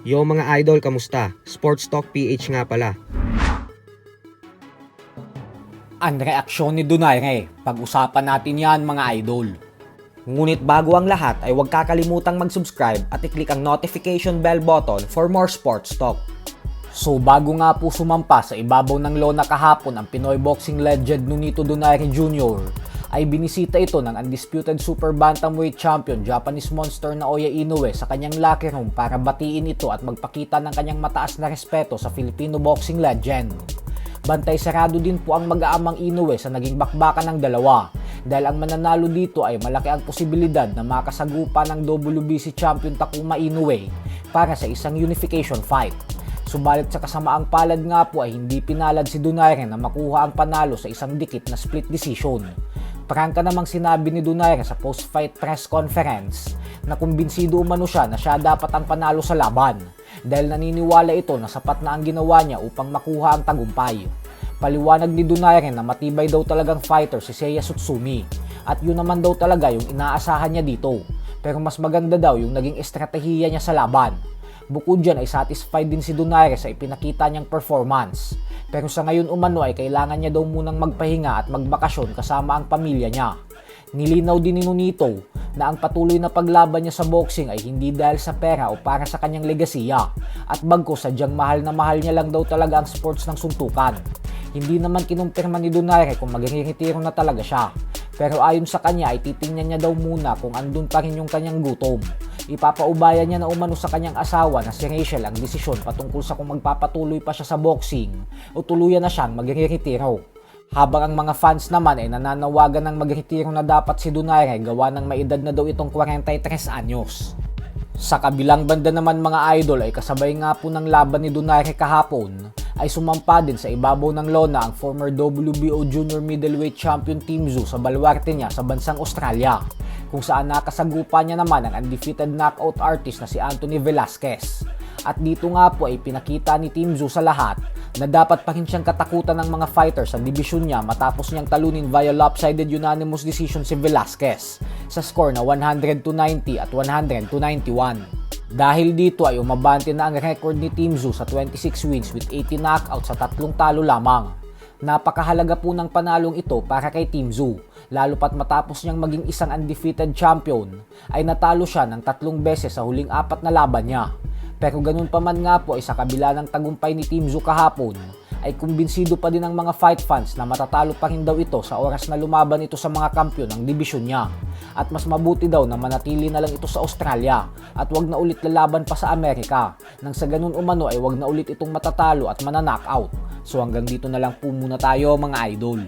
Yo mga idol, kamusta? Sports Talk PH nga pala. Ang reaksyon ni Donaire, pag-usapan natin yan mga idol. Ngunit bago ang lahat ay huwag kakalimutang mag-subscribe at i-click ang notification bell button for more sports talk. So bago nga po sumampa sa ibabaw ng lona kahapon ang Pinoy boxing legend Nonito Donaire Jr., ay binisita ito ng undisputed super bantamweight champion Japanese monster Naoya Inoue sa kanyang locker room para batiin ito at magpakita ng kanyang mataas na respeto sa Filipino boxing legend. Bantay sarado din po ang mag-aamang Inoue sa naging bakbakan ng dalawa dahil ang mananalo dito ay malaki ang posibilidad na makasagupa ng WBC champion Takuma Inoue para sa isang unification fight. Subalit sa kasamaang palad nga po ay hindi pinalad si Donaire na makuha ang panalo sa isang dikit na split decision. Prangka namang sinabi ni Donaire sa post-fight press conference na kumbinsido umano siya na siya dapat ang panalo sa laban dahil naniniwala ito na sapat na ang ginawa niya upang makuha ang tagumpay. Paliwanag ni Donaire na matibay daw talagang fighter si Seiya Tsutsumi at yun naman daw talaga yung inaasahan niya dito, pero mas maganda daw yung naging estratehiya niya sa laban. Bukod dyan ay satisfied din si Donaire sa ipinakita niyang performance. Pero sa ngayon umano ay kailangan niya daw munang magpahinga at magbakasyon kasama ang pamilya niya. Nilinaw din ni Nonito na ang patuloy na paglaban niya sa boxing ay hindi dahil sa pera o para sa kanyang legasiya at bagkus sadyang mahal na mahal niya lang daw talaga ang sports ng suntukan. Hindi naman kinumpirma ni Donaire kung magre-retiro na talaga siya. Pero ayon sa kanya ay titingnan niya daw muna kung andun pa rin yung kanyang gutom. Ipapaubayan niya na umano sa kanyang asawa na si Rachel ang desisyon patungkol sa kung magpapatuloy pa siya sa boxing o tuluyan na siyang magre-retiro. Habang ang mga fans naman ay nananawagan ng magretiro na dapat si Donaire gawa ng maedad na daw itong 43 anyos. Sa kabilang banda naman mga idol ay kasabay nga po ng laban ni Donaire kahapon ay sumampa din sa ibabaw ng lona ang former WBO Junior Middleweight Champion Tim Tszyu sa baluarte niya sa bansang Australia, kung saan nakasagupa niya naman ang undefeated knockout artist na si Anthony Velasquez. At dito nga po ay pinakita ni Tim Tszyu sa lahat na dapat pa rin siyang katakutan ng mga fighters sa dibisyon niya matapos niyang talunin via lopsided unanimous decision si Velasquez sa score na 100-90 at 100-91. Dahil dito ay umabante na ang record ni Tim Tszyu sa 26 wins with 80 knockouts sa 3 talo lamang. Napakahalaga po ng panalong ito para kay Tim Tszyu, lalo pat matapos niyang maging isang undefeated champion ay natalo siya ng 3 beses sa huling 4 na laban niya. Pero ganun pa man nga po ay sa kabila ng tagumpay ni Tim Tszyu kahapon ay kumbinsido pa din ang mga fight fans na matatalo pa rin daw ito sa oras na lumaban ito sa mga kampyon ng dibisyon niya. At mas mabuti daw na manatili na lang ito sa Australia at wag na ulit lalaban pa sa Amerika. Nang sa ganun umano ay wag na ulit itong matatalo at mananockout. So hanggang dito na lang po muna tayo mga idol.